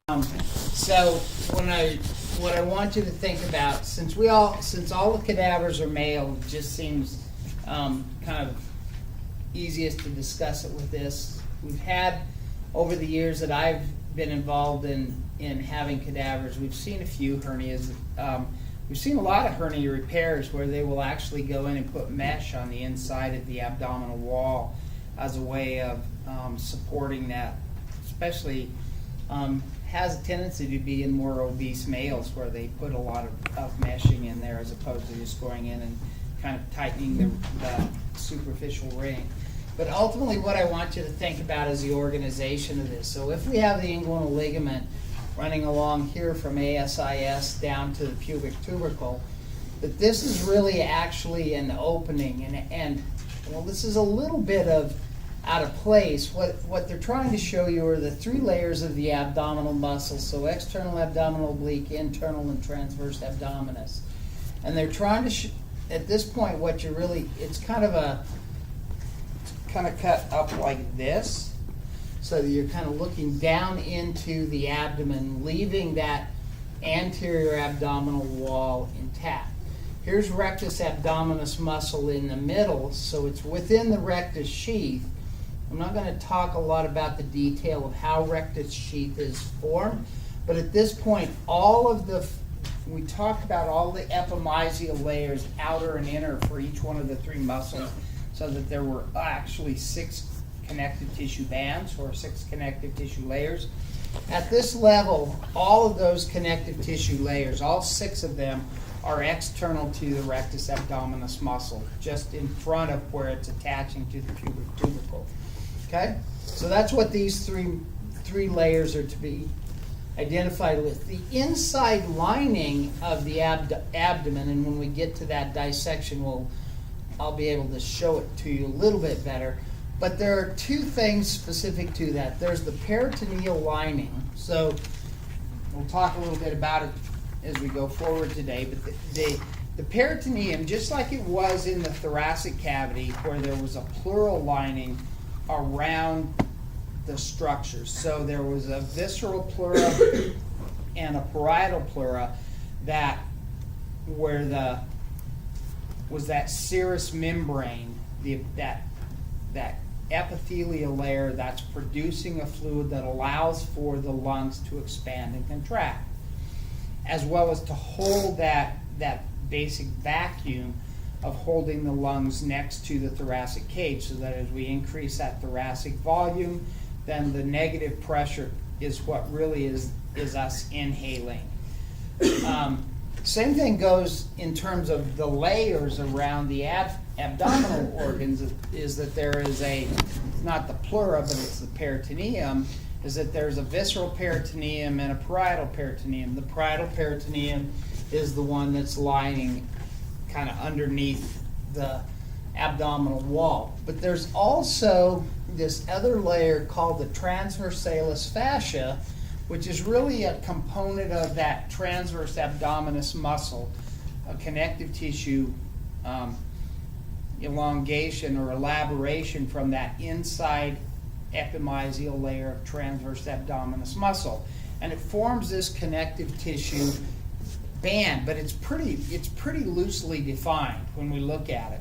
So what I want you to think about, since all the cadavers are male, it just seems kind of easiest to discuss it with this. We've had, over the years that I've been involved in having cadavers, we've seen a few hernias. We've seen a lot of hernia repairs where they will actually go in and put mesh on the inside of the abdominal wall as a way of supporting that, especially has a tendency to be in more obese males where they put a lot of meshing in there as opposed to just going in and kind of tightening the superficial ring. But ultimately what I want you to think about is the organization of this. So if we have the inguinal ligament running along here from ASIS down to the pubic tubercle, that this is really actually an opening, and well, this is a little bit of out of place. What they're trying to show you are the three layers of the abdominal muscles, so external abdominal oblique, internal and transverse abdominis. And they're trying to, at this point, what you're really, it's kind of cut up like this, so that you're kind of looking down into the abdomen, leaving that anterior abdominal wall intact. Here's rectus abdominis muscle in the middle, so it's within the rectus sheath. I'm not going to talk a lot about the detail of how rectus sheath is formed, but at this point, we talked about all the epimysial layers, outer and inner, for each one of the three muscles, so that there were actually 6 connective tissue bands or 6 connective tissue layers. At this level, all of those connective tissue layers, all 6 of them, are external to the rectus abdominis muscle, just in front of where it's attaching to the pubic tubercle. Okay? So that's what these three layers are to be identified with. The inside lining of the abdomen, and when we get to that dissection, I'll be able to show it to you a little bit better. But there are 2 things specific to that. There's the peritoneal lining. So we'll talk a little bit about it as we go forward today. But the peritoneum, just like it was in the thoracic cavity, where there was a pleural lining around the structures. So there was a visceral pleura and a parietal pleura that was that serous membrane, that epithelial layer that's producing a fluid that allows for the lungs to expand and contract, as well as to hold that basic vacuum of holding the lungs next to the thoracic cage, so that as we increase that thoracic volume, then the negative pressure is what really is us inhaling. Same thing goes in terms of the layers around the abdominal organs, is that there is not the pleura, but it's the peritoneum, is that there's a visceral peritoneum and a parietal peritoneum. The parietal peritoneum is the one that's lying kind of underneath the abdominal wall. But there's also this other layer called the transversalis fascia, which is really a component of that transverse abdominis muscle, a connective tissue elongation or elaboration from that inside epimysial layer of transverse abdominis muscle. And it forms this connective tissue band, but it's pretty loosely defined when we look at it.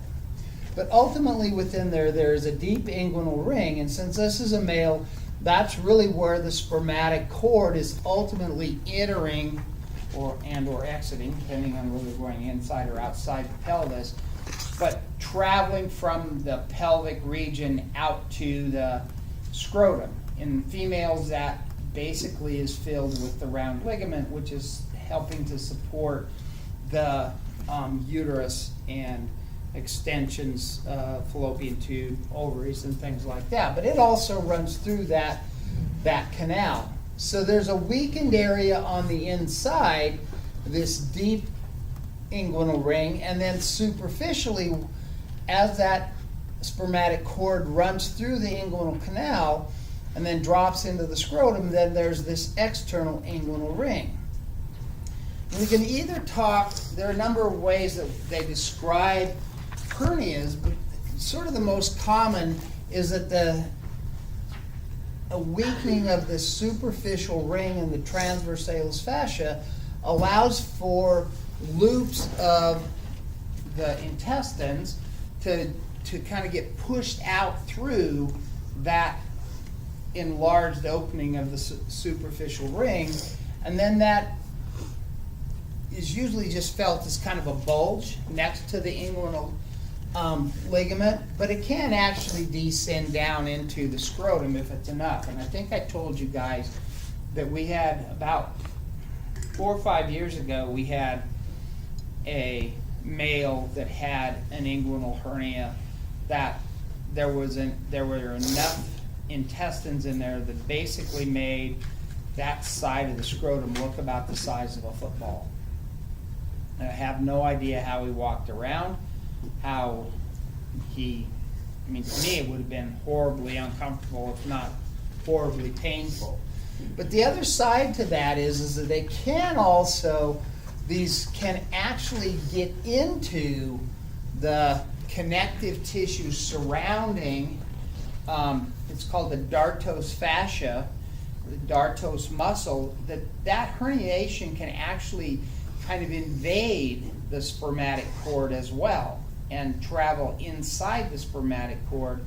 But ultimately within there is a deep inguinal ring, and since this is a male, that's really where the spermatic cord is ultimately entering or exiting, depending on whether we're going inside or outside the pelvis, but traveling from the pelvic region out to the scrotum. In females, that basically is filled with the round ligament, which is helping to support the uterus and extensions, fallopian tube, ovaries, and things like that. But it also runs through that canal. So there's a weakened area on the inside, this deep inguinal ring, and then superficially, as that spermatic cord runs through the inguinal canal and then drops into the scrotum, then there's this external inguinal ring. We can either talk, there are a number of ways that they describe hernias, but sort of the most common is that a weakening of the superficial ring and the transversalis fascia allows for loops of the intestines to kind of get pushed out through that enlarged opening of the superficial ring, and then that is usually just felt as kind of a bulge next to the inguinal ligament, but it can actually descend down into the scrotum if it's enough. And I think I told you guys that we had about 4 or 5 years ago, we had a male that had an inguinal hernia that there were enough intestines in there that basically made that side of the scrotum look about the size of a football. And I have no idea how he walked around, to me it would have been horribly uncomfortable, if not horribly painful. But the other side to that is that they can also, these can actually get into the connective tissue surrounding, it's called the dartos fascia, the dartos muscle, that herniation can actually kind of invade the spermatic cord as well and travel inside the spermatic cord,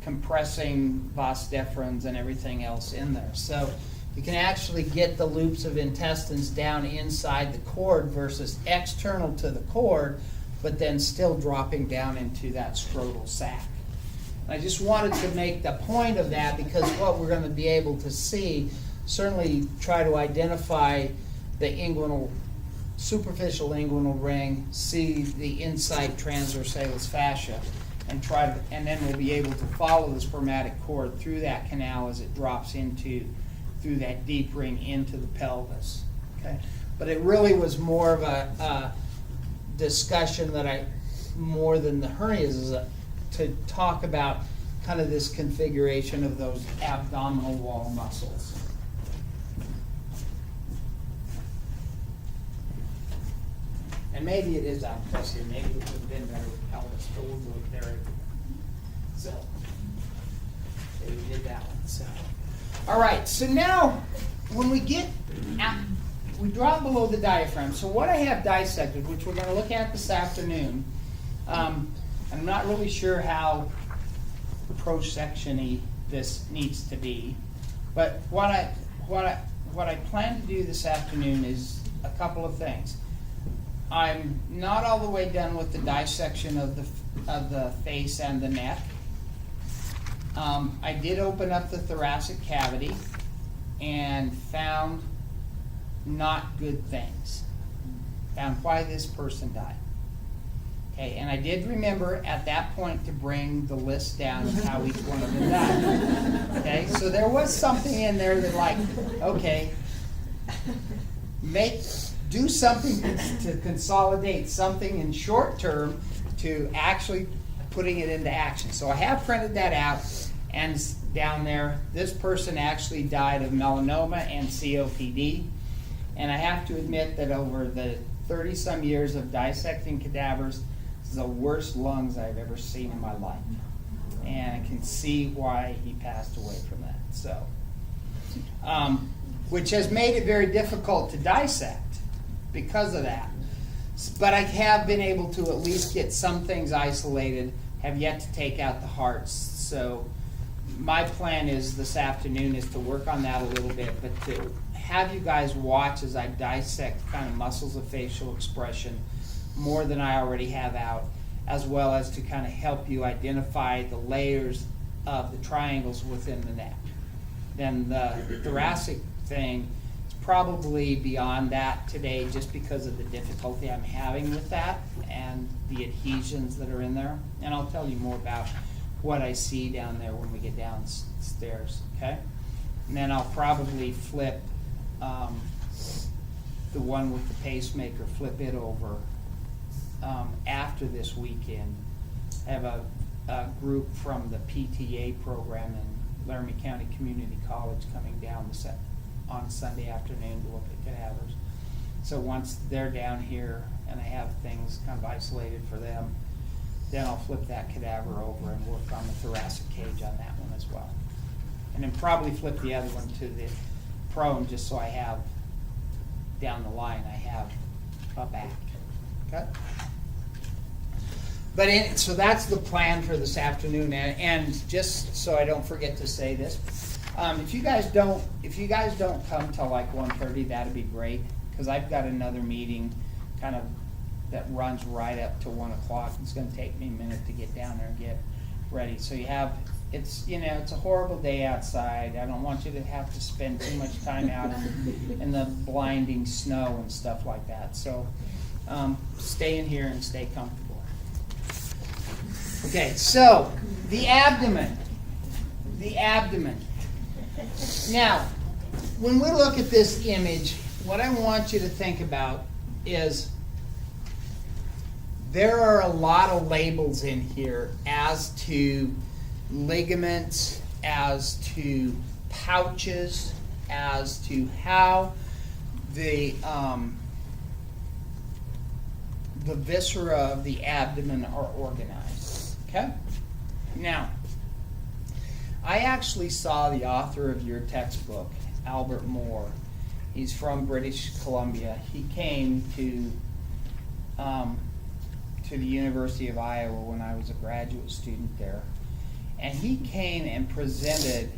compressing vas deferens and everything else in there. So you can actually get the loops of intestines down inside the cord versus external to the cord, but then still dropping down into that scrotal sac. I just wanted to make the point of that because what we're going to be able to see, certainly try to identify the superficial inguinal ring, see the inside transversalis fascia, and then we'll be able to follow the spermatic cord through that canal as it drops through that deep ring into the pelvis. Okay, but it really was more of a discussion more than the hernias, to talk about kind of this configuration of those abdominal wall muscles. And maybe it is out plus here. Maybe it would have been better with pelvis, but we'll do it there. So, okay, we did that one. So, all right. So now, when we get out, we drop below the diaphragm. So what I have dissected, which we're going to look at this afternoon, I'm not really sure how pro-section-y this needs to be, but what I plan to do this afternoon is a couple of things. I'm not all the way done with the dissection of the face and the neck. I did open up the thoracic cavity and found not good things. Found why this person died. Okay, and I did remember at that point to bring the list down of how each one of them died. Okay, so there was something in there that okay, do something to consolidate something in short term to actually putting it into action. So I have printed that out, and down there, this person actually died of melanoma and COPD. And I have to admit that over the 30-some years of dissecting cadavers, this is the worst lungs I've ever seen in my life. And I can see why he passed away from that. So, which has made it very difficult to dissect because of that. But I have been able to at least get some things isolated, have yet to take out the hearts. So my plan is this afternoon is to work on that a little bit, but to have you guys watch as I dissect kind of muscles of facial expression more than I already have out, as well as to kind of help you identify the layers of the triangles within the neck. Then the thoracic thing is probably beyond that today just because of the difficulty I'm having with that and the adhesions that are in there. And I'll tell you more about what I see down there when we get downstairs, okay? And then I'll probably flip the one with the pacemaker, flip it over after this weekend. I have a group from the PTA program in Laramie County Community College coming down on Sunday afternoon to look at cadavers. So once they're down here and I have things kind of isolated for them, then I'll flip that cadaver over and work on the thoracic cage on that one as well. And then probably flip the other one to the prone, just so I have, down the line, I have a back. Okay? But so that's the plan for this afternoon, and just so I don't forget to say this, if you guys don't come till like 1:30, that'd be great, because I've got another meeting kind of that runs right up to 1 o'clock. It's going to take me a minute to get down there and get ready. So it's a horrible day outside. I don't want you to have to spend too much time out in the blinding snow and stuff like that. So stay in here and stay comfortable. Okay, so the abdomen. Now, when we look at this image, what I want you to think about is there are a lot of labels in here as to ligaments, as to pouches, as to how the viscera of the abdomen are organized. Okay? Now, I actually saw the author of your textbook, Albert Moore. He's from British Columbia. He came to the University of Iowa when I was a graduate student there. And he came and presented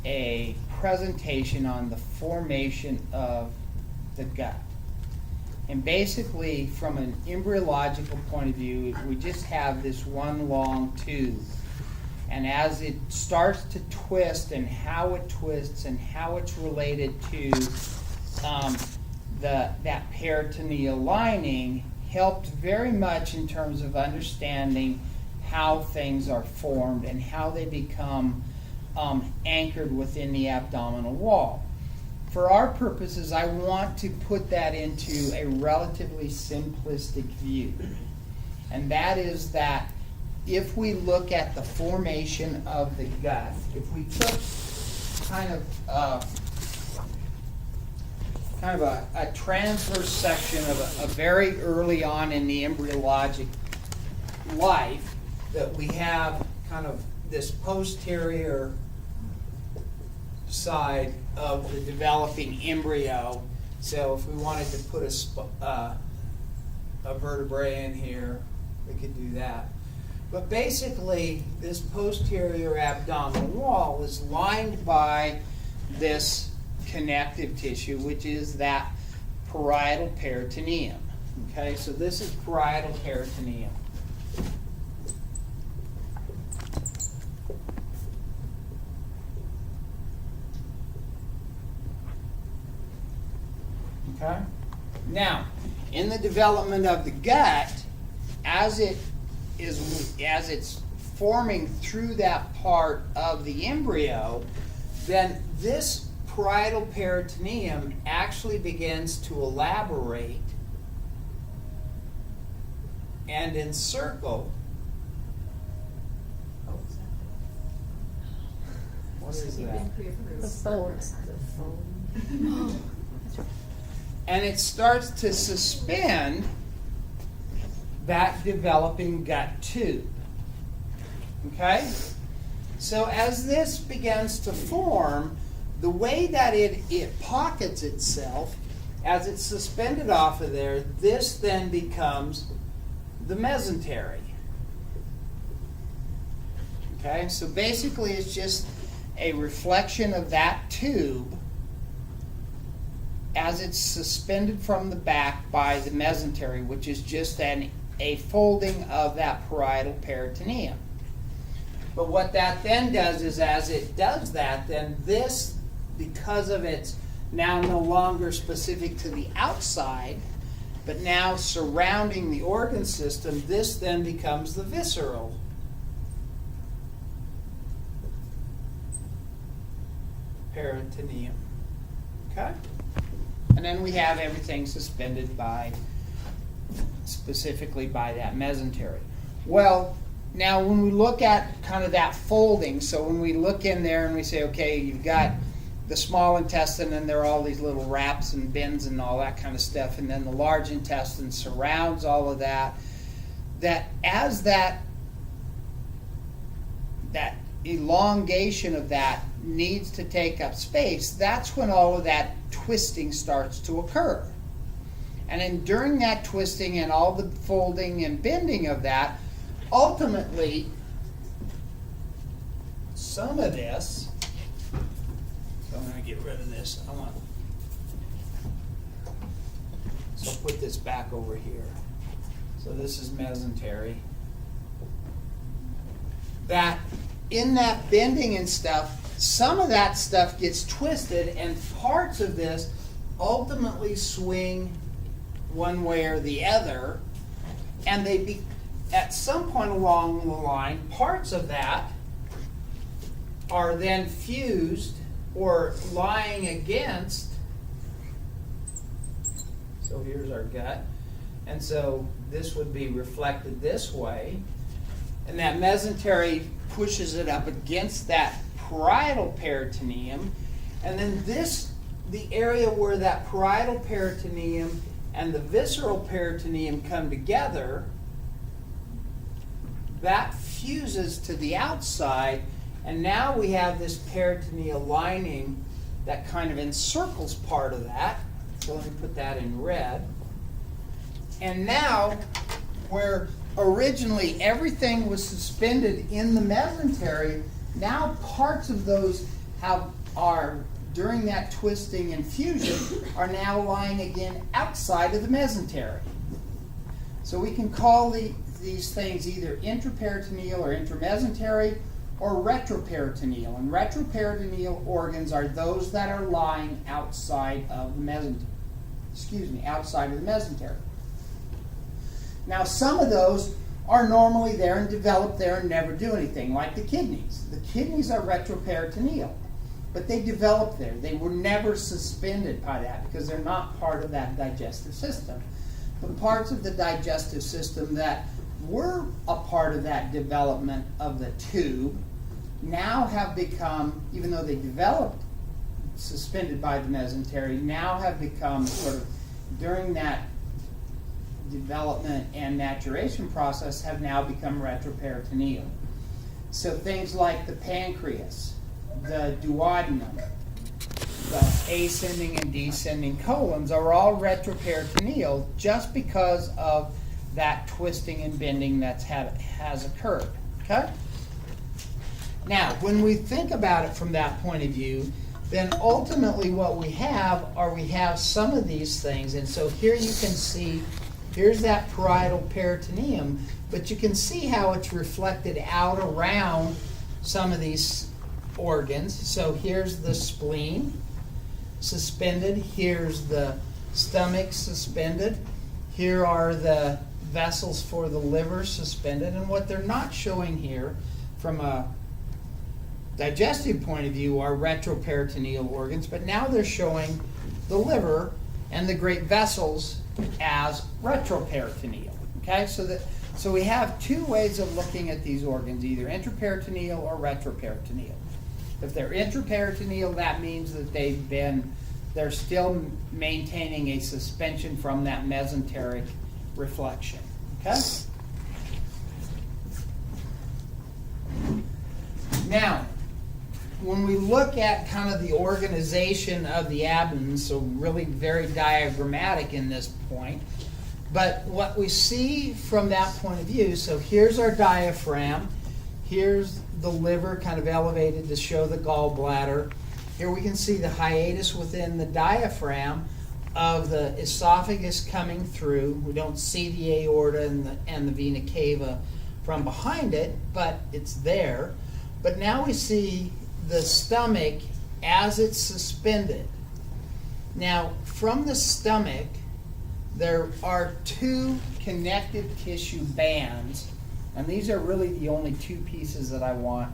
a presentation on the formation of the gut. And basically, from an embryological point of view, we just have this one long tube. And as it starts to twist, and how it twists, and how it's related to that peritoneal lining, helped very much in terms of understanding how things are formed and how they become anchored within the abdominal wall. For our purposes, I want to put that into a relatively simplistic view. And that is that if we look at the formation of the gut, if we took kind of a transverse section of a very early on in the embryologic life, that we have kind of this posterior side of the developing embryo. So if we wanted to put a vertebrae in here, we could do that. But basically, this posterior abdominal wall is lined by this connective tissue, which is that parietal peritoneum. Okay, so this is parietal peritoneum. Okay? Now, in the development of the gut, as it's forming through that part of the embryo, then this parietal peritoneum actually begins to elaborate and encircle. What is that? The phone. And it starts to suspend that developing gut tube. Okay? So as this begins to form, the way that it pockets itself, as it's suspended off of there, this then becomes the mesentery. Okay? So basically it's just a reflection of that tube as it's suspended from the back by the mesentery, which is just a folding of that parietal peritoneum. But what that then does is, as it does that, then this, because of it's now no longer specific to the outside, but now surrounding the organ system, this then becomes the visceral peritoneum. Okay? And then we have everything suspended specifically by that mesentery. Well, now when we look at kind of that folding, so when we look in there and we say, okay, you've got the small intestine and there are all these little wraps and bins and all that kind of stuff, and then the large intestine surrounds all of that, that as that elongation of that needs to take up space, that's when all of that twisting starts to occur. And then during that twisting and all the folding and bending of that, ultimately, some of this, so I'm going to get rid of this. So I'll put this back over here. So this is mesentery. That in that bending and stuff, some of that stuff gets twisted, and parts of this ultimately swing one way or the other, and at some point along the line, parts of that are then fused or lying against. So here's our gut, and so this would be reflected this way, and that mesentery pushes it up against that parietal peritoneum, and then the area where that parietal peritoneum and the visceral peritoneum come together, that fuses to the outside, and now we have this peritoneal lining that kind of encircles part of that. So let me put that in red. And now, where originally everything was suspended in the mesentery, now parts of those are during that twisting and fusion are now lying again outside of the mesentery. So we can call these things either intraperitoneal or intramesentery or retroperitoneal. And retroperitoneal organs are those that are lying outside of the outside of the mesentery. Now some of those are normally there and develop there and never do anything, like the kidneys. The kidneys are retroperitoneal, but they develop there. They were never suspended by that because they're not part of that digestive system. The parts of the digestive system that were a part of that development of the tube now have become, even though they developed suspended by the mesentery, now have become sort of during that development and maturation process have now become retroperitoneal. So things like the pancreas, the duodenum, the ascending and descending colons are all retroperitoneal just because of that twisting and bending that has occurred. Okay? Now, when we think about it from that point of view, then ultimately what we have some of these things. And so here you can see, here's that parietal peritoneum, but you can see how it's reflected out around some of these organs. So here's the spleen suspended, here's the stomach suspended, here are the vessels for the liver suspended, and what they're not showing here from a digestive point of view are retroperitoneal organs, but now they're showing the liver and the great vessels as retroperitoneal. Okay, so we have two ways of looking at these organs, either intraperitoneal or retroperitoneal. If they're intraperitoneal, that means that they're still maintaining a suspension from that mesenteric reflection. Okay? Now, when we look at kind of the organization of the abdomen, so really very diagrammatic in this point, but what we see from that point of view, so here's our diaphragm, here's the liver kind of elevated to show the gallbladder. Here we can see the hiatus within the diaphragm of the esophagus coming through. We don't see the aorta and the vena cava from behind it, but it's there. But now we see the stomach as it's suspended. Now, from the stomach, there are two connective tissue bands, and these are really the only two pieces that I want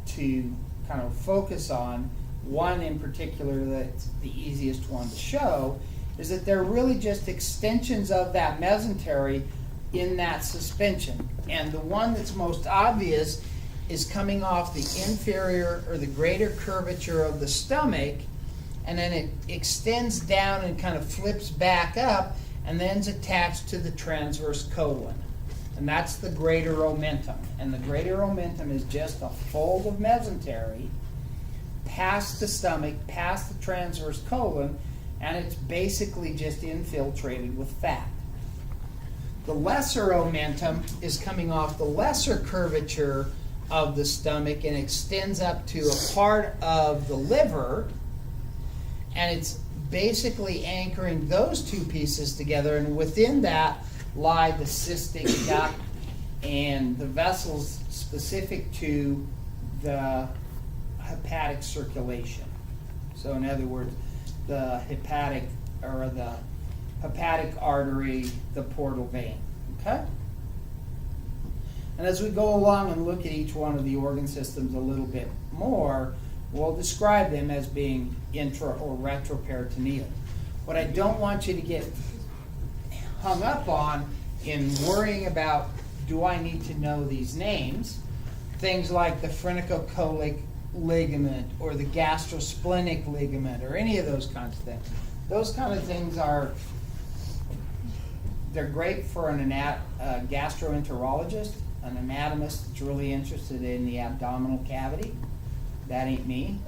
to kind of focus on. One in particular that's the easiest one to show is that they're really just extensions of that mesentery in that suspension. And the one that's most obvious is coming off the inferior or the greater curvature of the stomach, and then it extends down and kind of flips back up and then is attached to the transverse colon. and that's the greater omentum. And the greater omentum is just a fold of mesentery past the stomach, past the transverse colon, and it's basically just infiltrated with fat. The lesser omentum is coming off the lesser curvature of the stomach and extends up to a part of the liver, and it's basically anchoring those two pieces together, and within that lie the cystic duct and the vessels specific to the hepatic circulation. So in other words, the hepatic artery, the portal vein. Okay? And as we go along and look at each one of the organ systems a little bit more, we'll describe them as being intra or retroperitoneal. What I don't want you to get hung up on in worrying about, do I need to know these names? Things like the phrenicocholic ligament or the gastrosplenic ligament or any of those kinds of things. Those kind of things they're great for an gastroenterologist, an anatomist that's really interested in the abdominal cavity. That ain't me.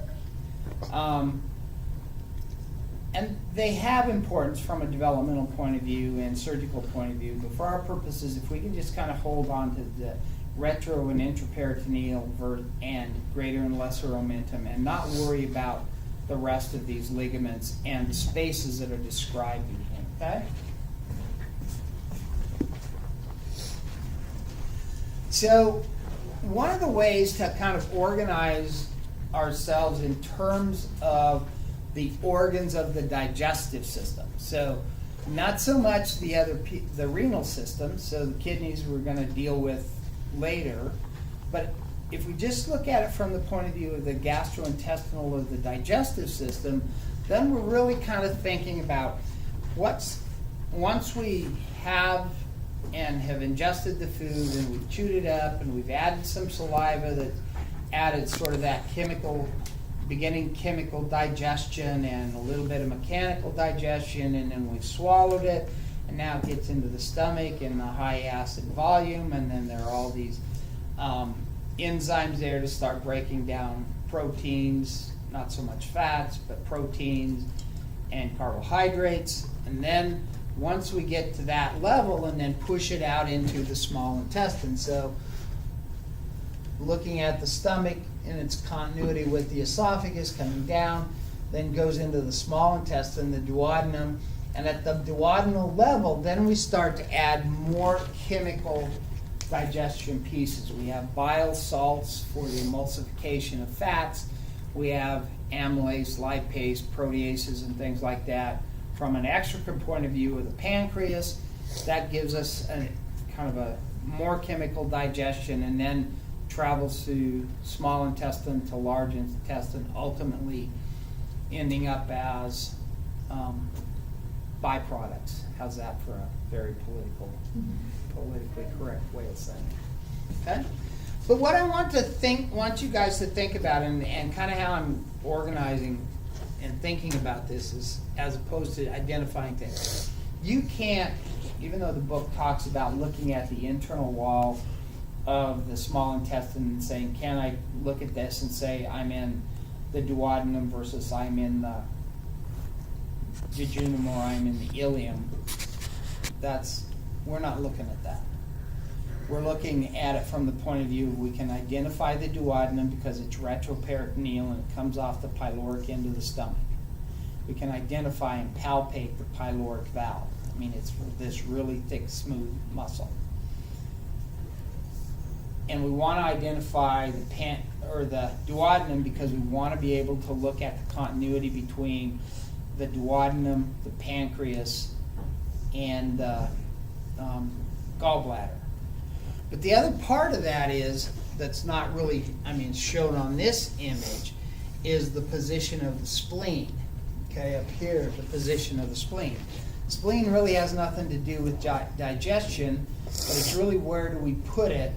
And they have importance from a developmental point of view and surgical point of view, but for our purposes, if we can just kind of hold on to the retro and intraperitoneal and greater and lesser omentum and not worry about the rest of these ligaments and the spaces that are described in here, okay? So one of the ways to kind of organize ourselves in terms of the organs of the digestive system. So not so much the renal system, so the kidneys we're going to deal with later, but if we just look at it from the point of view of the gastrointestinal or the digestive system, then we're really kind of thinking about once we have ingested the food and we've chewed it up and we've added some saliva that added sort of that beginning chemical digestion and a little bit of mechanical digestion, and then we've swallowed it, and now it gets into the stomach and the high acid volume, and then there are all these enzymes there to start breaking down proteins, not so much fats, but proteins and carbohydrates. And then once we get to that level, and then push it out into the small intestine. So looking at the stomach in its continuity with the esophagus coming down, then goes into the small intestine, the duodenum, and at the duodenal level, then we start to add more chemical digestion pieces. We have bile salts for the emulsification of fats. We have amylase, lipase, proteases, and things like that. From an exocrine point of view of the pancreas, that gives us a kind of a more chemical digestion, and then travels through small intestine to large intestine, ultimately ending up as byproducts. How's that for a very politically correct way of saying it? Okay? But what I want you guys to think about, and kind of how I'm organizing and thinking about this is, as opposed to identifying things. You can't, even though the book talks about looking at the internal wall of the small intestine and saying, can I look at this and say I'm in the duodenum versus I'm in the jejunum or I'm in the ileum. We're not looking at that. We're looking at it from the point of view we can identify the duodenum because it's retroperitoneal and it comes off the pyloric end of the stomach. We can identify and palpate the pyloric valve. I mean, it's this really thick, smooth muscle. And we want to identify the duodenum because we want to be able to look at the continuity between the duodenum, the pancreas, and the gallbladder. But the other part of that that's not really, shown on this image, is the position of the spleen. Okay, up here, the position of the spleen. Spleen really has nothing to do with digestion, but it's really where do we put it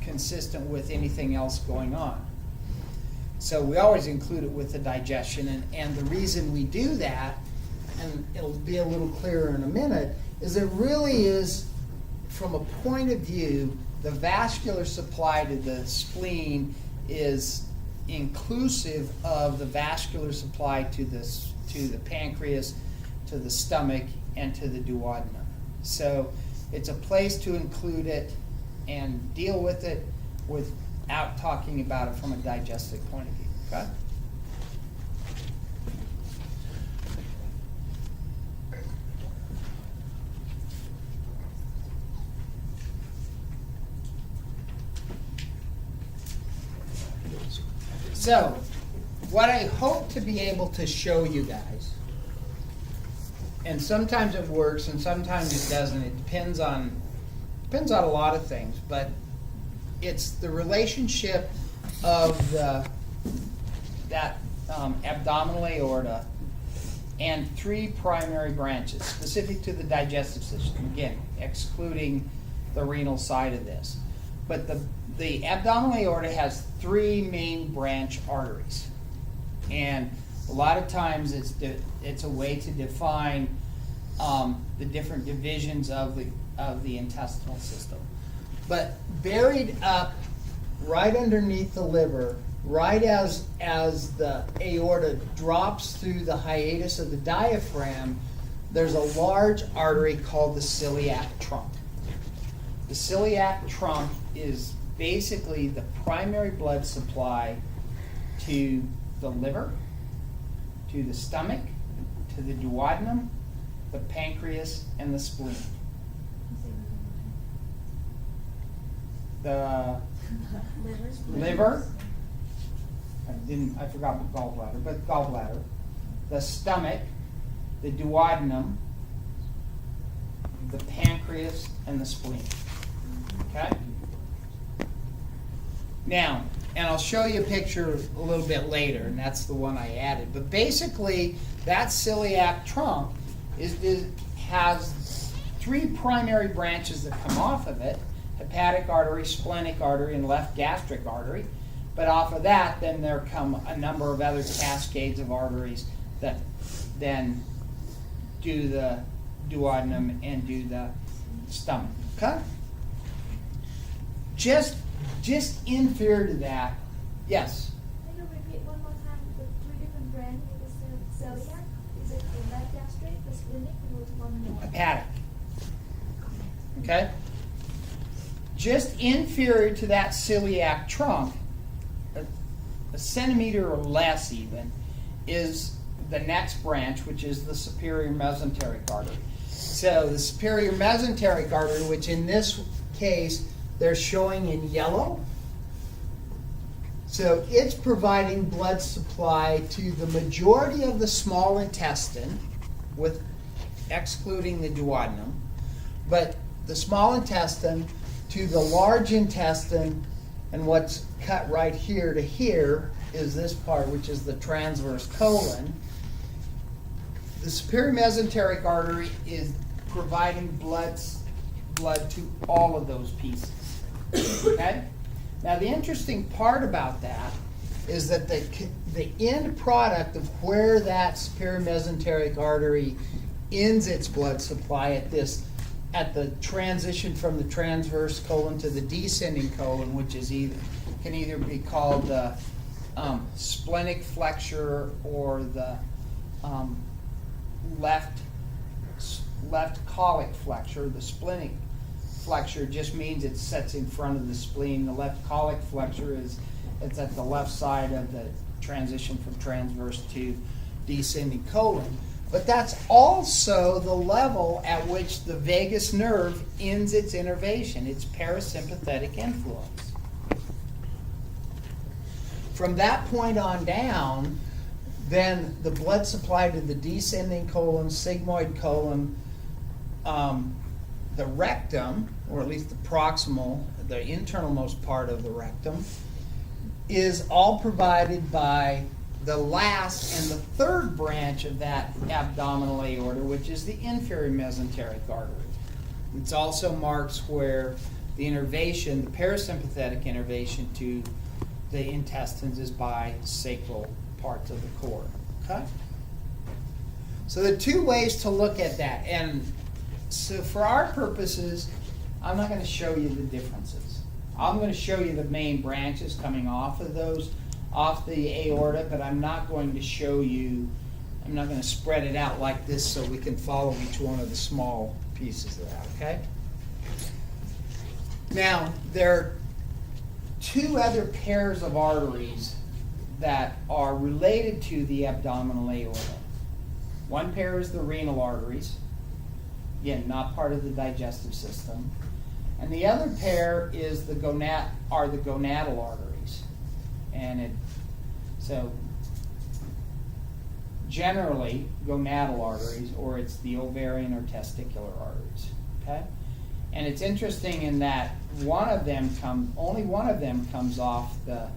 consistent with anything else going on. So we always include it with the digestion, and the reason we do that, and it'll be a little clearer in a minute, is it really is from a point of view, the vascular supply to the spleen is inclusive of the vascular supply to the pancreas, to the stomach, and to the duodenum. So it's a place to include it and deal with it without talking about it from a digestive point of view. Okay? So, what I hope to be able to show you guys, and sometimes it works and sometimes it doesn't, it depends on a lot of things, but it's the relationship of that abdominal aorta and three primary branches specific to the digestive system, again, excluding the renal side of this. But the abdominal aorta has three main branch arteries, and a lot of times it's a way to define the different divisions of the intestinal system. But buried up right underneath the liver, right as the aorta drops through the hiatus of the diaphragm, there's a large artery called the celiac trunk. The celiac trunk is basically the primary blood supply to the liver, to the stomach, to the duodenum, the pancreas, and the spleen. The liver, I forgot the gallbladder, but gallbladder, the stomach, the duodenum, the pancreas, and the spleen. Okay? Now, and I'll show you a picture a little bit later, and that's the one I added. But basically, that celiac trunk has three primary branches that come off of it: hepatic artery, splenic artery, and left gastric artery. But off of that, then there come a number of other cascades of arteries that then do the duodenum and do the stomach. Okay? Just inferior to that, yes? Can you repeat one more time the three different branches of the celiac? Is it the left gastric, the splenic, and what's one more? Hepatic. Okay? Just inferior to that celiac trunk, a centimeter or less even, is the next branch, which is the superior mesenteric artery. So the superior mesenteric artery, which in this case they're showing in yellow, so it's providing blood supply to the majority of the small intestine, with excluding the duodenum, but the small intestine to the large intestine, and what's cut right here to here is this part, which is the transverse colon. The superior mesenteric artery is providing blood to all of those pieces. Okay? Now the interesting part about that is that the end product of where that superior mesenteric artery ends its blood supply at the transition from the transverse colon to the descending colon, which is can either be called the splenic flexure or the left colic flexure. The splenic flexure just means it sets in front of the spleen. The left colic flexure it's at the left side of the transition from transverse to descending colon. But that's also the level at which the vagus nerve ends its innervation, its parasympathetic influence. From that point on down, then the blood supply to the descending colon, sigmoid colon, the rectum, or at least the proximal, the internalmost part of the rectum, is all provided by the last and the third branch of that abdominal aorta, which is the inferior mesenteric artery. It also marks where the innervation, the parasympathetic innervation to the intestines, is by sacral parts of the cord. Okay? So there are two ways to look at that. And so for our purposes, I'm not gonna show you the differences. I'm gonna show you the main branches coming off of those, off the aorta, but I'm not going to show you, I'm not gonna spread it out like this so we can follow each one of the small pieces of that, okay? Now, there are two other pairs of arteries that are related to the abdominal aorta. One pair is the renal arteries, again, not part of the digestive system. And the other pair is the gonadal arteries. And so generally gonadal arteries, or it's the ovarian or testicular arteries, okay? And it's interesting in that only one of them comes off the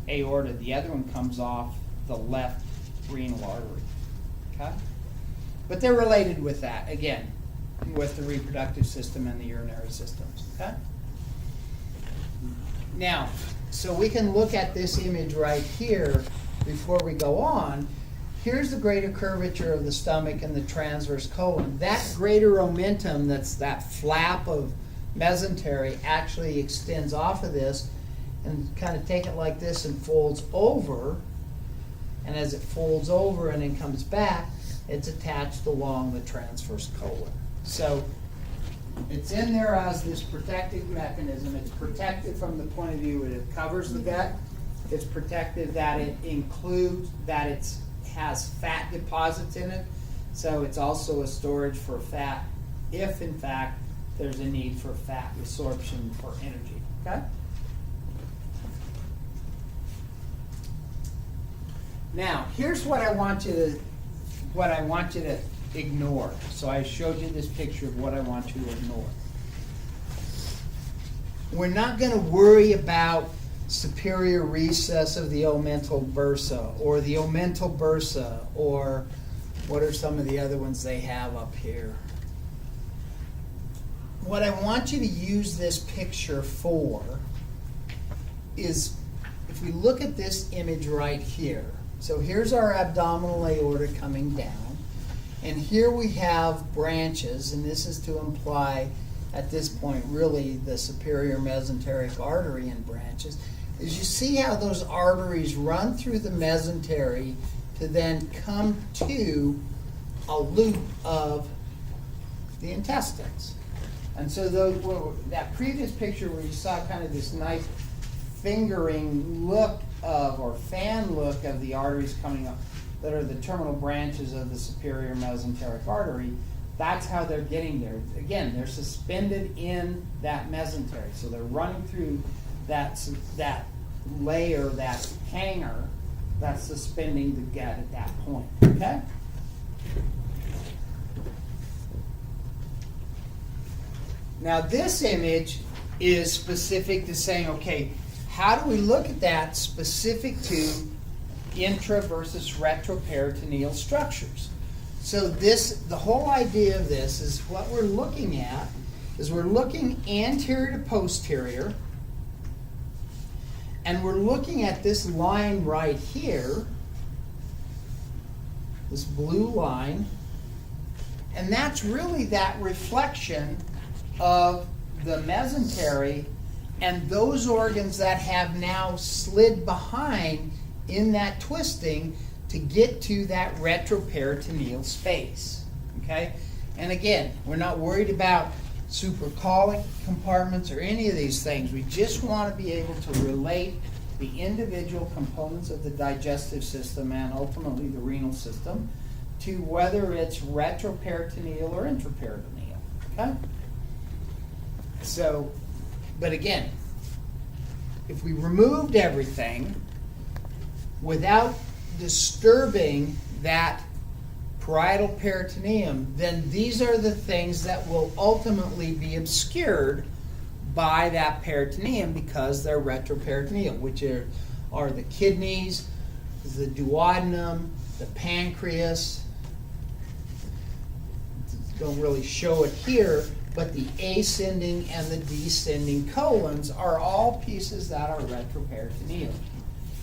aorta. The other one comes off the left renal artery. Okay? But they're related with that, again, with the reproductive system and the urinary systems. Okay? Now, so we can look at this image right here before we go on. Here's the greater curvature of the stomach and the transverse colon. That greater omentum, that's that flap of mesentery, actually extends off of this and kind of take it like this and folds over. And as it folds over and then comes back, it's attached along the transverse colon. So it's in there as this protective mechanism. It's protected from the point of view that it covers the gut. It's protected that it includes, that it has fat deposits in it. So it's also a storage for fat if, in fact, there's a need for fat resorption for energy. Okay? Now, here's what I want you to ignore. So I showed you this picture of what I want you to ignore. We're not going to worry about superior recess of the omental bursa or the omental bursa, or what are some of the other ones they have up here. What I want you to use this picture for is, if we look at this image right here, so here's our abdominal aorta coming down, and here we have branches, and this is to imply at this point really the superior mesenteric artery and branches. Is you see how those arteries run through the mesentery to then come to a loop of the intestines. And so that previous picture where you saw kind of this nice fingering look of, or fan look of the arteries coming up that are the terminal branches of the superior mesenteric artery, that's how they're getting there. Again, they're suspended in that mesentery. So they're running through that layer, that hanger that's suspending the gut at that point. Okay? Now this image is specific to saying, okay, how do we look at that specific to intra versus retroperitoneal structures? So the whole idea of this is what we're looking at is we're looking anterior to posterior, and we're looking at this line right here, this blue line, and that's really that reflection of the mesentery and those organs that have now slid behind in that twisting to get to that retroperitoneal space. Okay? And again, we're not worried about supracolic compartments or any of these things. We just want to be able to relate the individual components of the digestive system and ultimately the renal system to whether it's retroperitoneal or intraperitoneal. Okay? So, but again, if we removed everything without disturbing that parietal peritoneum, then these are the things that will ultimately be obscured by that peritoneum because they're retroperitoneal, which are the kidneys, the duodenum, the pancreas. Don't really show it here, but the ascending and the descending colons are all pieces that are retroperitoneal.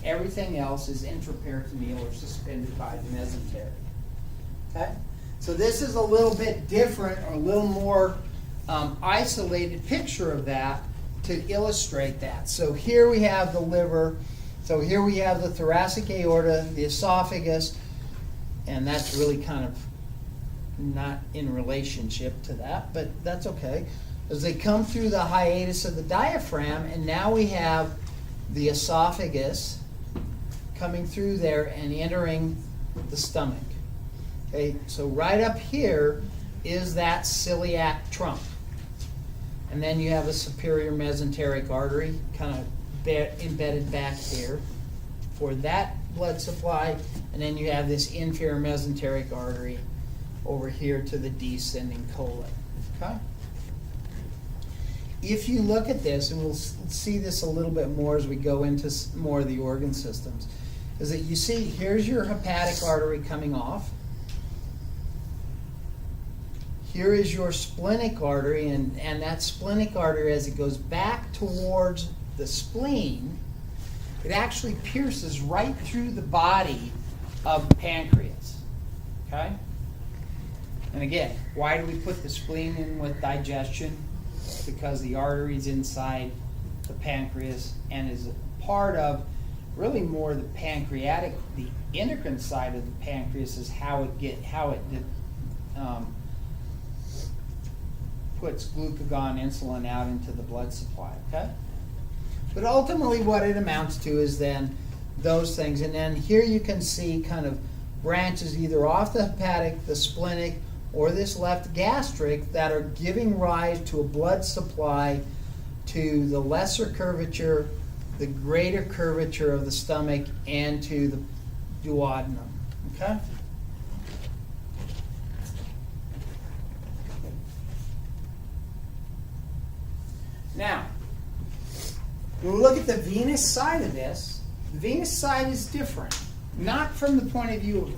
Everything else is intraperitoneal or suspended by the mesentery. Okay? So this is a little bit different, or a little more isolated picture of that to illustrate that. So here we have the liver, so here we have the thoracic aorta, the esophagus, and that's really kind of not in relationship to that, but that's okay. As they come through the hiatus of the diaphragm, and now we have the esophagus coming through there and entering the stomach. Okay, so right up here is that celiac trunk. And then you have a superior mesenteric artery kind of embedded back here for that blood supply. And then you have this inferior mesenteric artery over here to the descending colon. Okay? If you look at this, and we'll see this a little bit more as we go into more of the organ systems, is that you see here's your hepatic artery coming off. Here is your splenic artery, and that splenic artery, as it goes back towards the spleen, it actually pierces right through the body of the pancreas. Okay? And again, why do we put the spleen in with digestion? Because the artery is inside the pancreas and is a part of really more the pancreatic, the endocrine side of the pancreas is how it puts glucagon, insulin out into the blood supply, okay? But ultimately what it amounts to is then those things. And then here you can see kind of branches either off the hepatic, the splenic, or this left gastric that are giving rise to a blood supply to the lesser curvature, the greater curvature of the stomach, and to the duodenum, okay? Now, when we look at the venous side of this, the venous side is different. Not from the point of view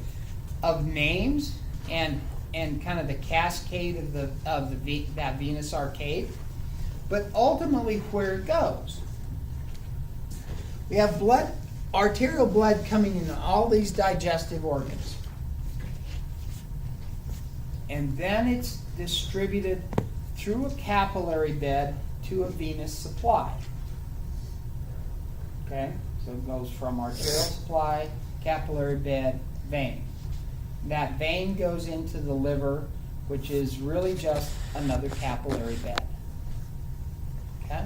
of names and kind of the cascade of that venous arcade, but ultimately where it goes. We have blood, arterial blood coming into all these digestive organs. And then it's distributed through a capillary bed to a venous supply. Okay, so it goes from arterial supply, capillary bed, vein. That vein goes into the liver, which is really just another capillary bed. Okay?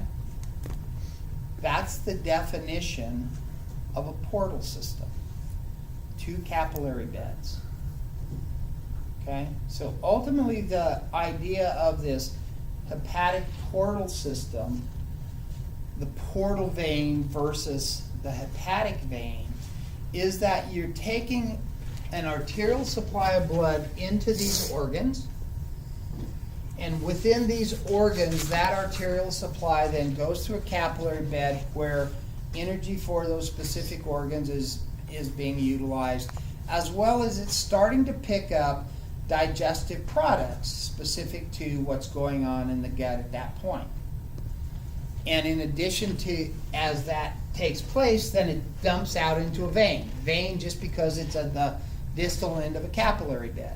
That's the definition of a portal system. 2 capillary beds. Okay? So ultimately the idea of this hepatic portal system, the portal vein versus the hepatic vein, is that you're taking an arterial supply of blood into these organs, and within these organs, that arterial supply then goes through a capillary bed where energy for those specific organs is being utilized, as well as it's starting to pick up digestive products specific to what's going on in the gut at that point. And in addition to, as that takes place, then it dumps out into a vein. Vein just because it's at the distal end of a capillary bed.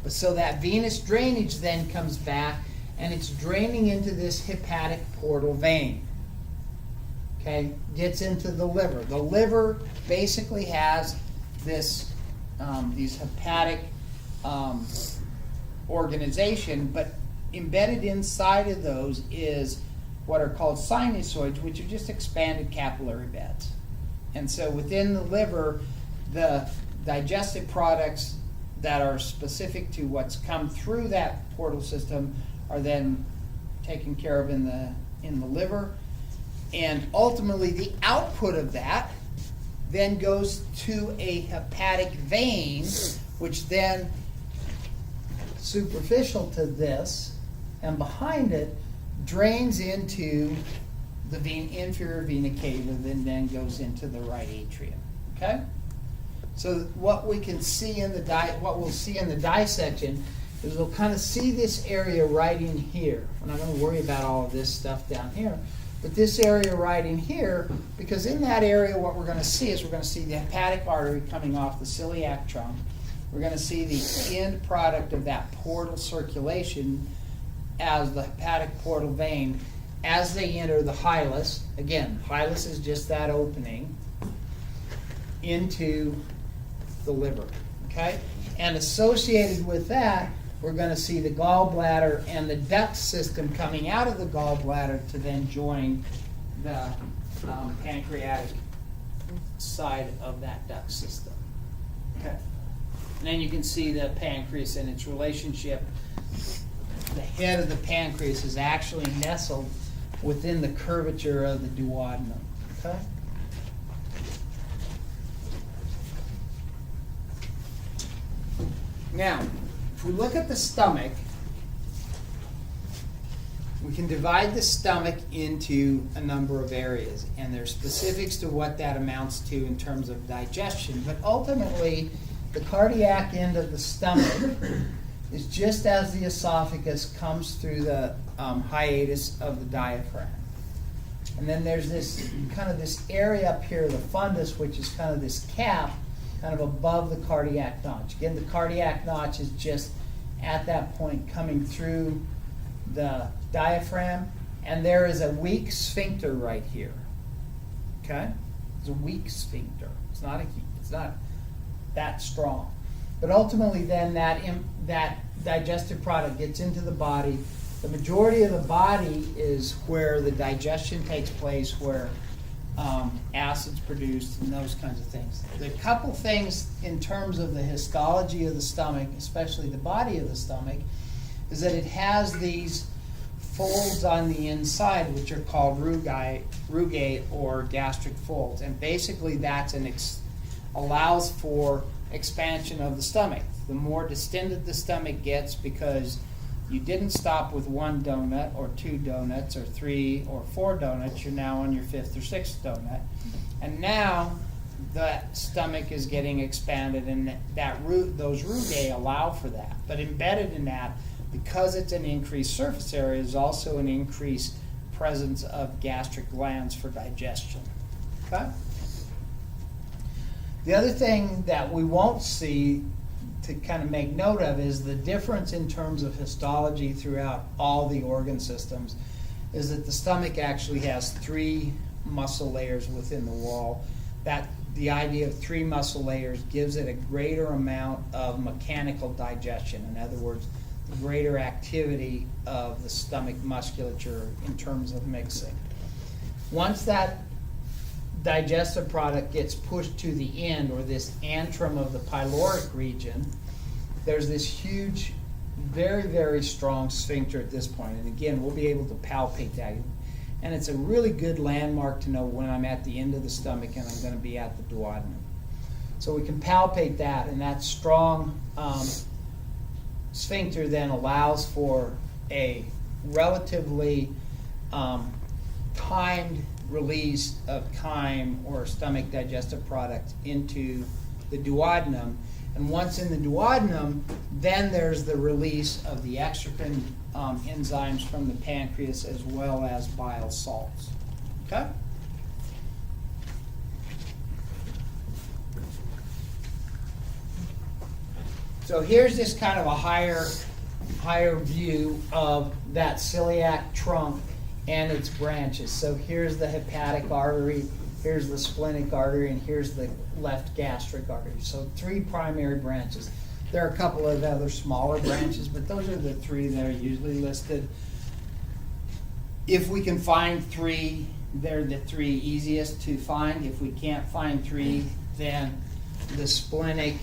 But so that venous drainage then comes back and it's draining into this hepatic portal vein. Okay, gets into the liver. The liver basically has this these hepatic organization, but embedded inside of those is what are called sinusoids, which are just expanded capillary beds. And so within the liver, the digestive products that are specific to what's come through that portal system are then taken care of in the liver. And ultimately the output of that then goes to a hepatic vein, which then, superficial to this and behind it, drains into the inferior vena cava and then goes into the right atrium. Okay? So what we can see in what we'll see in the dissection is we'll kind of see this area right in here. We're not going to worry about all of this stuff down here, but this area right in here, because in that area what we're going to see is we're going to see the hepatic artery coming off the celiac trunk. We're going to see the end product of that portal circulation as the hepatic portal vein as they enter the hilus. Again, hilus is just that opening into the liver, okay? And associated with that, we're going to see the gallbladder and the duct system coming out of the gallbladder to then join the pancreatic side of that duct system. Okay. And then you can see the pancreas and its relationship. The head of the pancreas is actually nestled within the curvature of the duodenum. Okay. Now, if we look at the stomach, we can divide the stomach into a number of areas, and there's specifics to what that amounts to in terms of digestion. But ultimately, the cardiac end of the stomach is just as the esophagus comes through the hiatus of the diaphragm. And then there's this kind of this area up here, the fundus, which is kind of this cap, kind of above the cardiac notch. Again, the cardiac notch is just at that point coming through the diaphragm, and there is a weak sphincter right here. Okay, it's a weak sphincter. It's not that strong, but ultimately, then that digestive product gets into the body. The majority of the body is where the digestion takes place, where acids produced and those kinds of things. The couple things in terms of the histology of the stomach, especially the body of the stomach, is that it has these folds on the inside, which are called rugae or gastric folds, and basically that's allows for expansion of the stomach. The more distended the stomach gets, because you didn't stop with one donut or two donuts or three or four donuts, you're now on your fifth or sixth donut, and now the stomach is getting expanded, and those rugae allow for that. But embedded in that, because it's an increased surface area, is also an increased presence of gastric glands for digestion. Okay? The other thing that we won't see to kind of make note of is the difference in terms of histology throughout all the organ systems, is that the stomach actually has 3 muscle layers within the wall. That the idea of 3 muscle layers gives it a greater amount of mechanical digestion. In other words, the greater activity of the stomach musculature in terms of mixing. Once that digestive product gets pushed to the end, or this antrum of the pyloric region, there's this huge, very, very strong sphincter at this point. And again, we'll be able to palpate that. And it's a really good landmark to know when I'm at the end of the stomach and I'm going to be at the duodenum. So we can palpate that, and that strong sphincter then allows for a relatively timed release of chyme or stomach digestive product into the duodenum. And once in the duodenum, then there's the release of the exocrine enzymes from the pancreas, as well as bile salts. Okay? So here's this kind of a higher view of that celiac trunk and its branches. So here's the hepatic artery, here's the splenic artery, and here's the left gastric artery. So 3 primary branches. There are a couple of other smaller branches, but those are the 3 that are usually listed. If we can find 3, they're the 3 easiest to find. If we can't find 3, then the splenic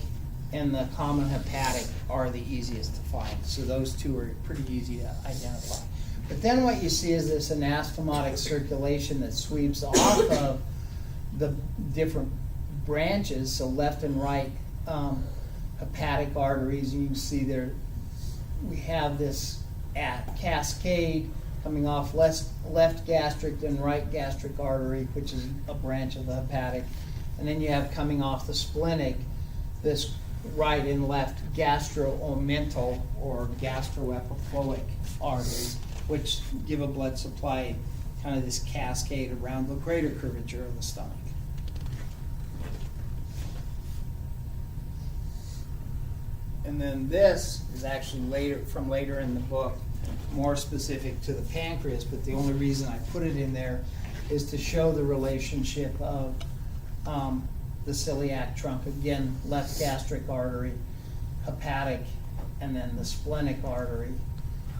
and the common hepatic are the easiest to find. So those 2 are pretty easy to identify. But then what you see is this anastomotic circulation that sweeps off of the different branches, so left and right hepatic arteries. And you can see there we have this cascade coming off left gastric and right gastric artery, which is a branch of the hepatic. And then you have coming off the splenic this right and left gastro-omental or gastroepiploic arteries, which give a blood supply, kind of this cascade around the greater curvature of the stomach. And then this is actually later in the book, more specific to the pancreas, but the only reason I put it in there is to show the relationship of the celiac trunk. Again, left gastric artery, hepatic, and then the splenic artery.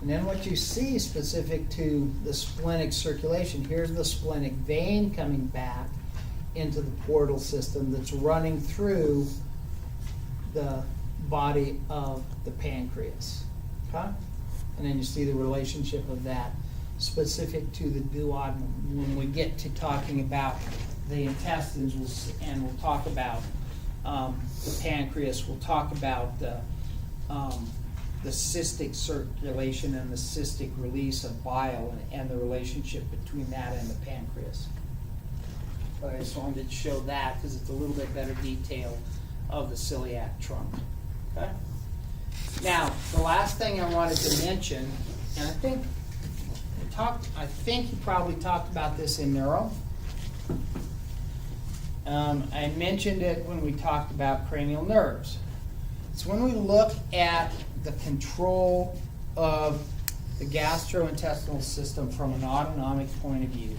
And then what you see specific to the splenic circulation, here's the splenic vein coming back into the portal system that's running through the body of the pancreas. Okay? And then you see the relationship of that specific to the duodenum. When we get to talking about the intestines, we'll talk about the pancreas, we'll talk about the cystic circulation and the cystic release of bile and the relationship between that and the pancreas. But I just wanted to show that because it's a little bit better detail of the celiac trunk. Okay? Now, the last thing I wanted to mention, and I think you probably talked about this in neuro. I mentioned it when we talked about cranial nerves. It's when we look at the control of the gastrointestinal system from an autonomic point of view.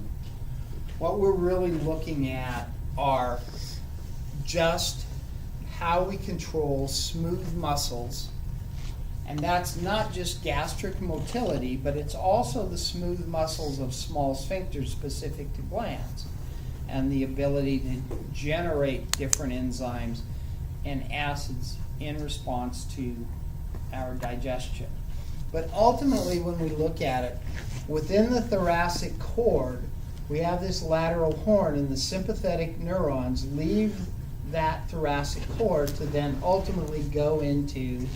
What we're really looking at are just how we control smooth muscles. And that's not just gastric motility, but it's also the smooth muscles of small sphincters specific to glands and the ability to generate different enzymes and acids in response to our digestion. But ultimately, when we look at it, within the thoracic cord, we have this lateral horn, and the sympathetic neurons leave that thoracic cord to then ultimately go into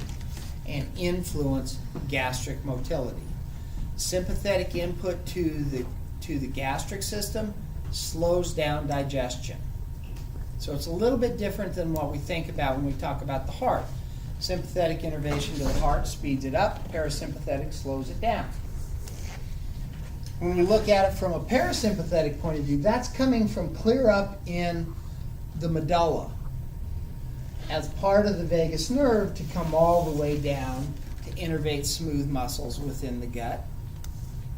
and influence gastric motility. Sympathetic input to the gastric system slows down digestion. So it's a little bit different than what we think about when we talk about the heart. Sympathetic innervation to the heart speeds it up, parasympathetic slows it down. When we look at it from a parasympathetic point of view, that's coming from clear up in the medulla as part of the vagus nerve to come all the way down to innervate smooth muscles within the gut.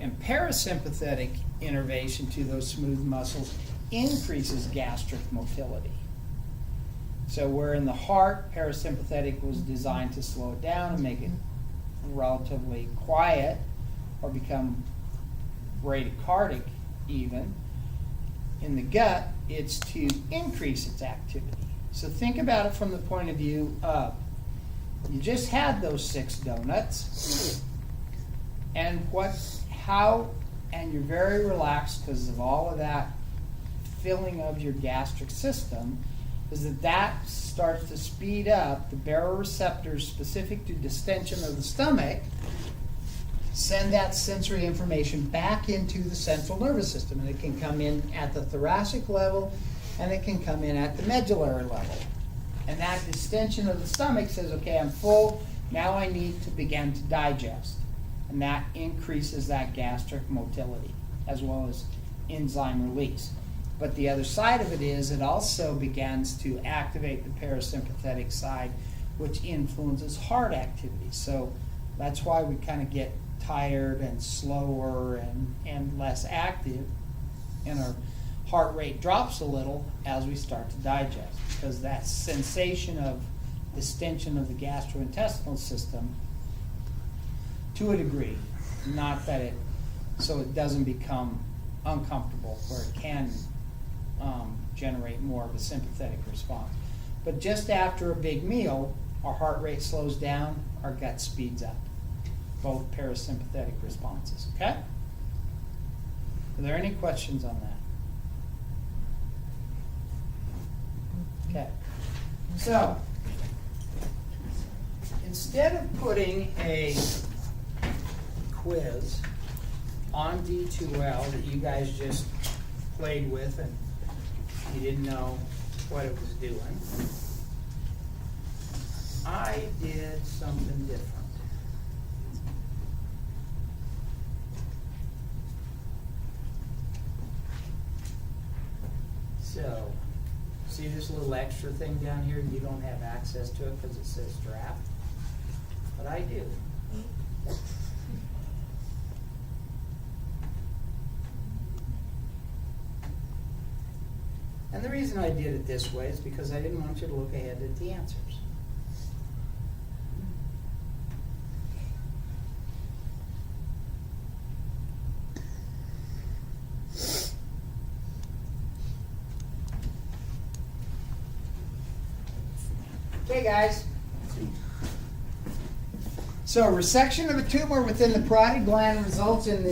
And parasympathetic innervation to those smooth muscles increases gastric motility. So where in the heart, parasympathetic was designed to slow it down and make it relatively quiet or become bradycardic even, in the gut, it's to increase its activity. So think about it from the point of view of, you just had those 6 donuts, and and you're very relaxed because of all of that filling of your gastric system, is that starts to speed up the baroreceptors specific to distension of the stomach, send that sensory information back into the central nervous system. And it can come in at the thoracic level, and it can come in at the medullary level. And that distension of the stomach says, okay, I'm full, now I need to begin to digest. And that increases that gastric motility as well as enzyme release. But the other side of it is it also begins to activate the parasympathetic side, which influences heart activity. So that's why we kind of get tired and slower and less active, and our heart rate drops a little as we start to digest, because that sensation of distension of the gastrointestinal system, to a degree, not that so it doesn't become uncomfortable, where it can generate more of a sympathetic response. But just after a big meal, our heart rate slows down, our gut speeds up. Both parasympathetic responses, okay? Are there any questions on that? Okay. So, instead of putting a quiz on D2L that you guys just played with and you didn't know what it was doing, I did something different. So, see this little extra thing down here? You don't have access to it because it says draft, but I do. And the reason I did it this way is because I didn't want you to look ahead at the answers. Okay, guys. So resection of a tumor within the parotid gland results in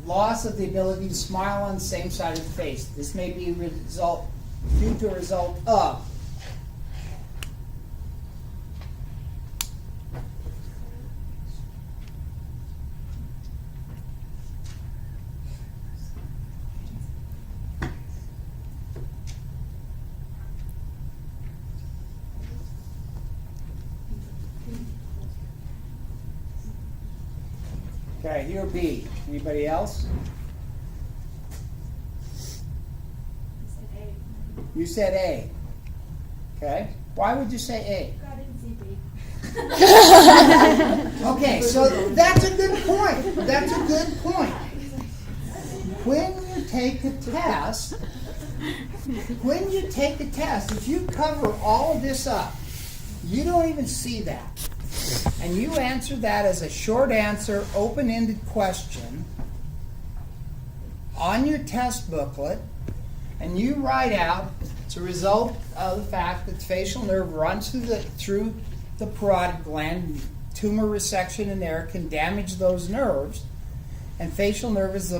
loss of the ability to smile on the same side of the face. This may be due to a result of okay, here B. Anybody else? You said A. Okay. Why would you say I didn't see B. A? Okay, so that's a good point. That's a good point. When you take a test, if you cover all of this up, you don't even see that. And you answer that as a short answer, open-ended question on your test booklet, and you write out it's a result of the fact that the facial nerve runs through the parotid gland. Tumor resection in there can damage those nerves, and facial nerve is the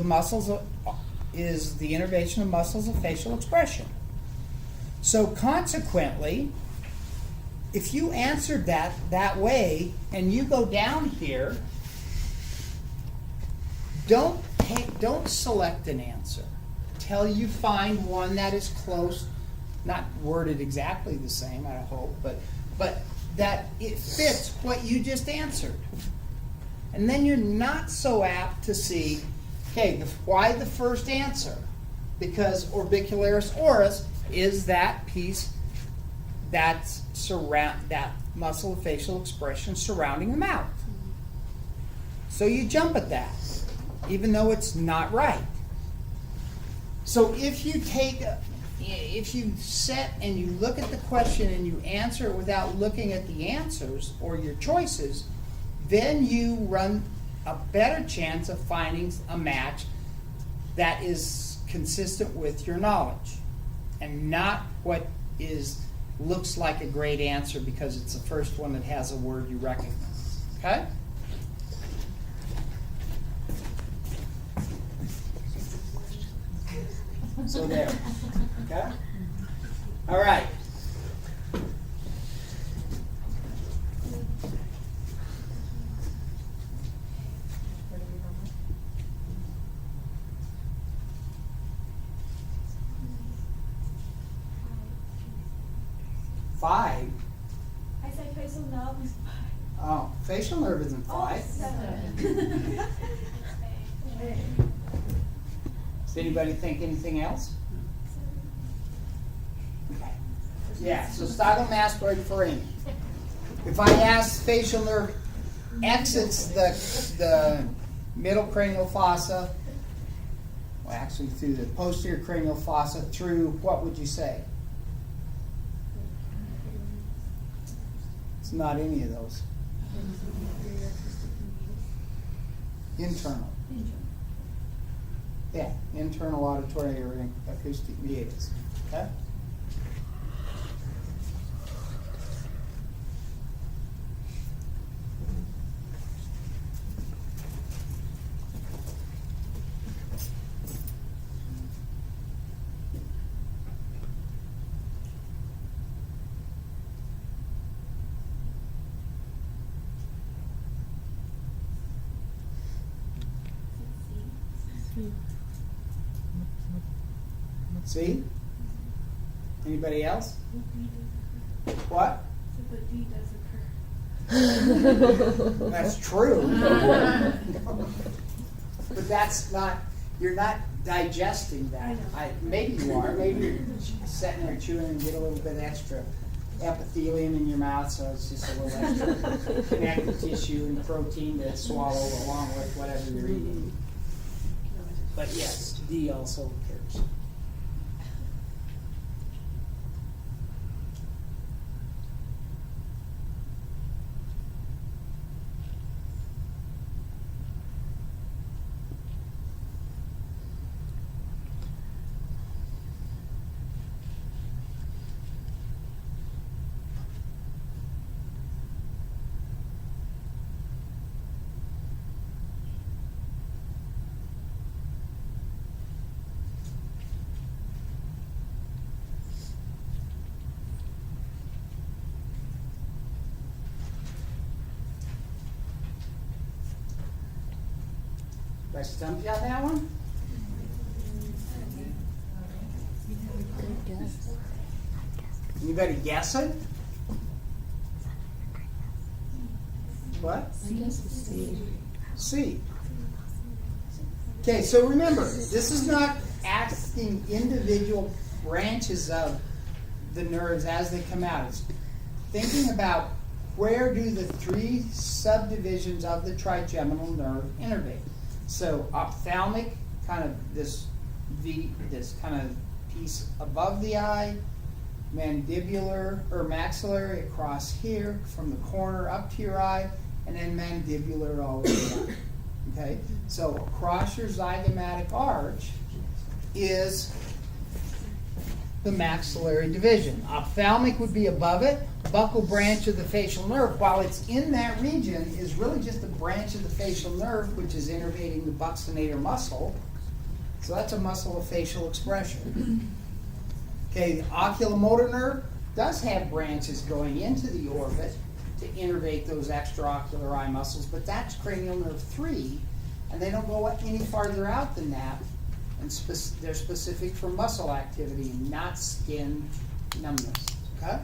innervation of muscles of facial expression. So consequently, if you answered that way and you go down here, don't select an answer till you find one that is close, not worded exactly the same, I hope, but that it fits what you just answered. And then you're not so apt to see, okay, why the first answer? Because orbicularis oris is that piece that muscle of facial expression surrounding the mouth. So you jump at that, even though it's not right. So if you set and you look at the question and you answer it without looking at the answers or your choices, then you run a better chance of finding a match that is consistent with your knowledge and not what looks like a great answer because it's the first one that has a word you recognize. Okay? So there. Okay? All right. Five. I said facial nerve is 5. Oh, facial nerve isn't 5. 7. Does anybody think anything else? Okay. Yeah, so stylomastoid foramen. If I ask facial nerve exits the middle cranial fossa, well, actually through the posterior cranial fossa, through what would you say? It's not any of those. Internal. Yeah, internal auditory or acoustic meatus. Okay? See? Anybody else? What? But D does occur. That's true. But that's not, you're not digesting that. Maybe you are. Maybe you're sitting there chewing and get a little bit extra epithelium in your mouth, so it's just a little extra connective tissue and protein to swallow along with whatever you're eating. But yes, D also occurs. Did I stump you on that one? Anybody guess it? What? C. Okay, so remember, this is not asking individual branches of the nerves as they come out. It's thinking about where do the three subdivisions of the trigeminal nerve innervate. So ophthalmic, kind of this kind of piece above the eye, mandibular or maxillary across here from the corner up to your eye, and then mandibular all the way down. Okay, so across your zygomatic arch is the maxillary division. Ophthalmic would be above it. Buccal branch of the facial nerve, while it's in that region, is really just a branch of the facial nerve which is innervating the buccinator muscle. So that's a muscle of facial expression. Okay, the oculomotor nerve does have branches going into the orbit to innervate those extraocular eye muscles, but that's cranial nerve 3, and they don't go any farther out than that, and they're specific for muscle activity, not skin numbness. Okay?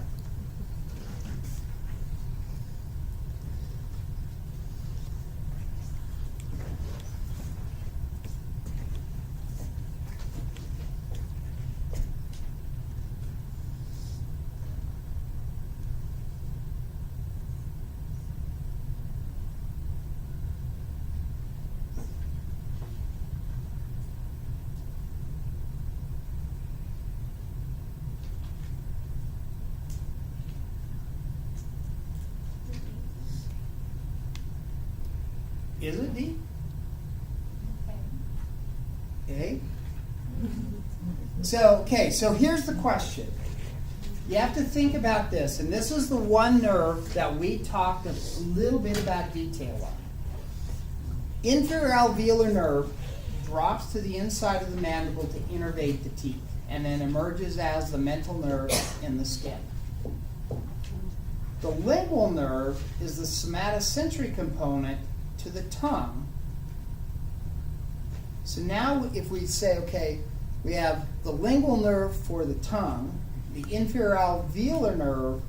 Is it D? A? So here's the question. You have to think about this, and this is the one nerve that we talked a little bit about detail on. Inferior alveolar nerve drops to the inside of the mandible to innervate the teeth, and then emerges as the mental nerve in the skin. The lingual nerve is the somatosensory component to the tongue. So now if we say, okay, we have the lingual nerve for the tongue, the inferior alveolar nerve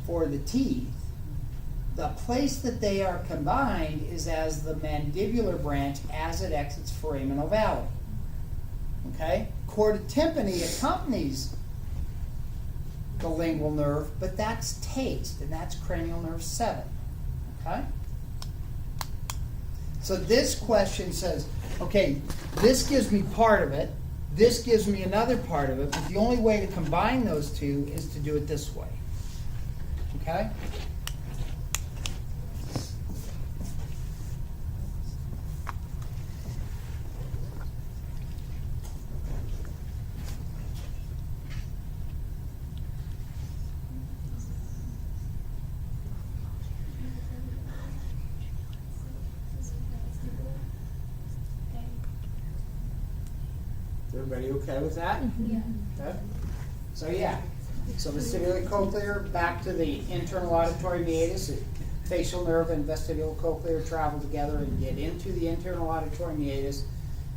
for the teeth, the place that they are combined is as the mandibular branch as it exits foramen ovale. Okay? Chorda tympani accompanies the lingual nerve, but that's taste, and that's cranial nerve 7. Okay? So this question says, okay, this gives me part of it, this gives me another part of it, but the only way to combine those two is to do it this way. Okay? Everybody okay with that? Yeah. Okay. So vestibular cochlear back to the internal auditory meatus. Facial nerve and vestibular cochlear travel together and get into the internal auditory meatus,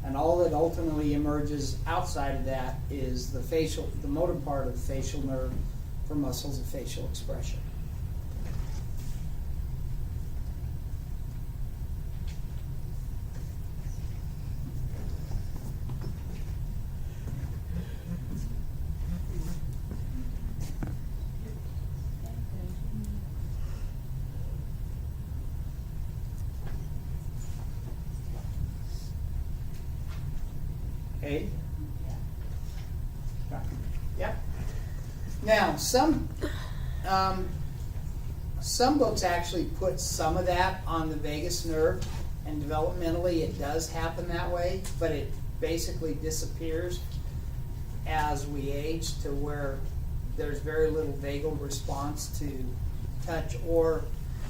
and all that ultimately emerges outside of that is the motor part of the facial nerve for muscles of facial expression. Okay. Yep. Now, some books actually put some of that on the vagus nerve, and developmentally it does happen that way, but it basically disappears as we age to where there's very little vagal response to touch or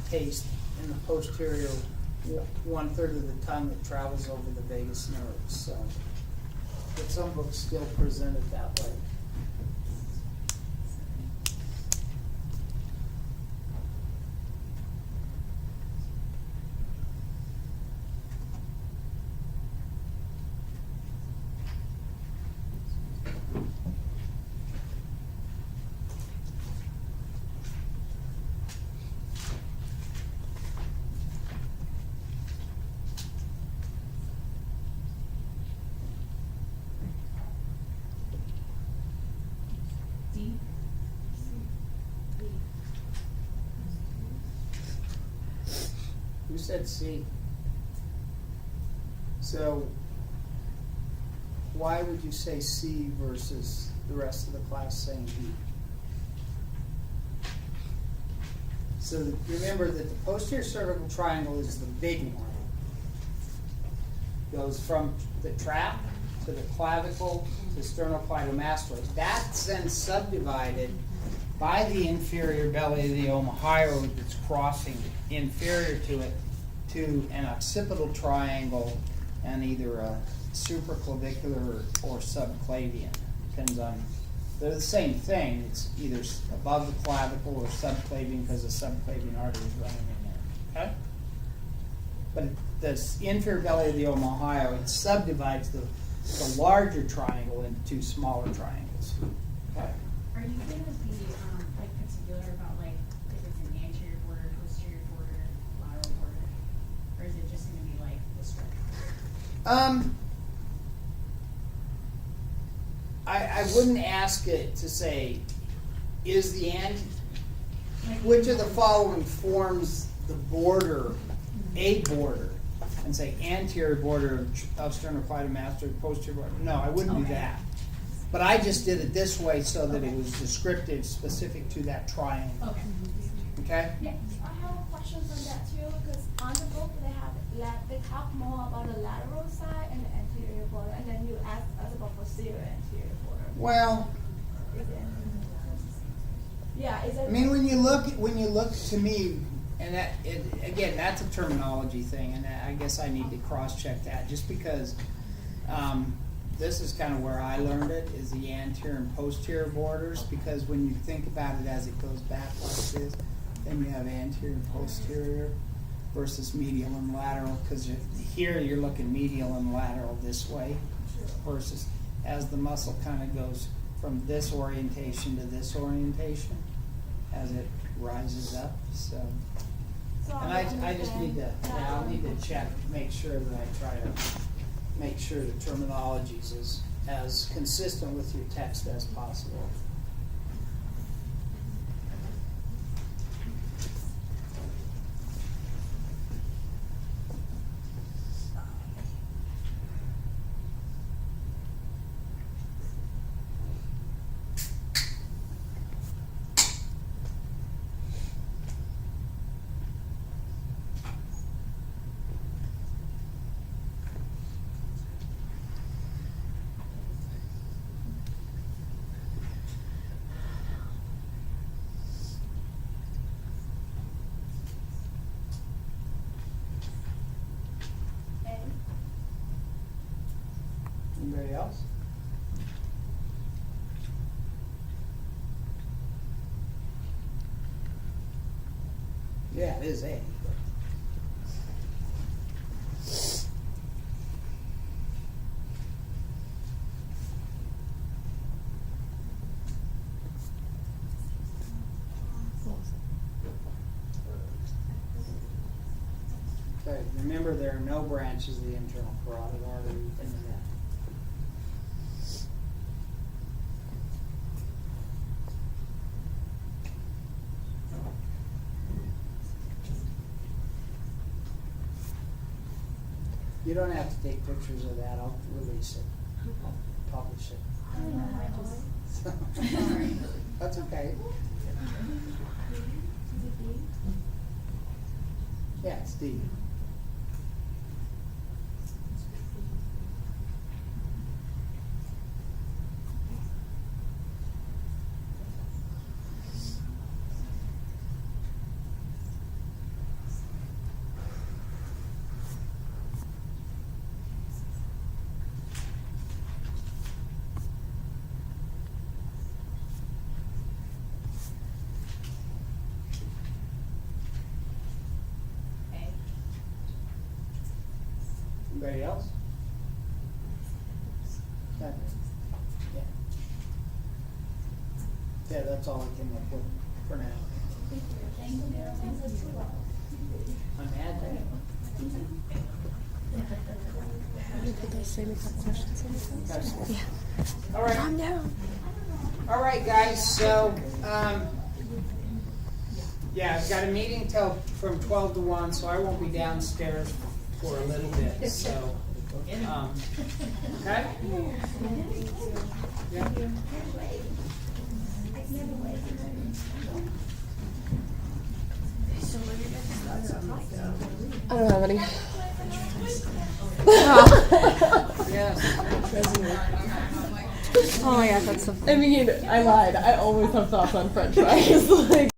taste in the posterior 1/3 of the tongue that travels over the vagus nerve. So. But some books still present it that way. Who said C? So why would you say C versus the rest of the class saying B? So remember that the posterior cervical triangle is the big one. Goes from the trap to the clavicle to sternocleidomastoid. That's then subdivided by the inferior belly of the omohyoid that's crossing inferior to it to an occipital triangle and either a supraclavicular or subclavian. Depends on, they're the same thing. It's either above the clavicle or subclavian because the subclavian artery is running in there. Okay? But the inferior belly of the omohyoid subdivides the larger triangle into two smaller triangles. Okay? Are you going to be like particular about like if it's an anterior border, posterior border, lateral border, or is it just going to be like the structure? I wouldn't ask it to say, is the which of the following forms the border, a border, and say anterior border of sternocleidomastoid, posterior border. No, I wouldn't do Okay. that. But I just did it this way so that it was descriptive, specific to that triangle. Okay. Okay? Yeah, I have a question on that too, because on the book they talk more about the lateral side and the anterior border, and then you ask us about posterior and anterior border. Well, Is it? Yeah, is it? I mean, when you look to me, and again, that's a terminology thing, and I guess I need to cross-check that, just because this is kind of where I learned it, is the anterior and posterior borders, because when you think about it as it goes back like this, then you have anterior and posterior versus medial and lateral, because here you're looking medial and lateral this way, versus as the muscle kind of goes from this orientation to this orientation, as it rises up, so. So And I just need to, I'll need to check, make sure that I try to make sure the terminology is as consistent with your text as possible. And Anybody else? Yeah, it is A. Okay, remember there are no branches of the internal carotid artery in the neck. You don't have to take pictures of that, I'll release it, I'll publish it. I don't know how to. That's okay. Is it B? Yeah, it's D. Okay. Anybody else? Okay. Yeah. Yeah, that's all I came up with for now. Thank you. I'm mad at You put those same exact questions in the Okay. post? Yeah. All right. Calm down. All right, guys, so, Yeah, I've got a meeting till from 12 to 1, so I won't be downstairs for a little bit, so, okay? Yeah. I don't have any. Yes. Oh my gosh, that's so. I mean, I lied. I always have thoughts on French fries. Like.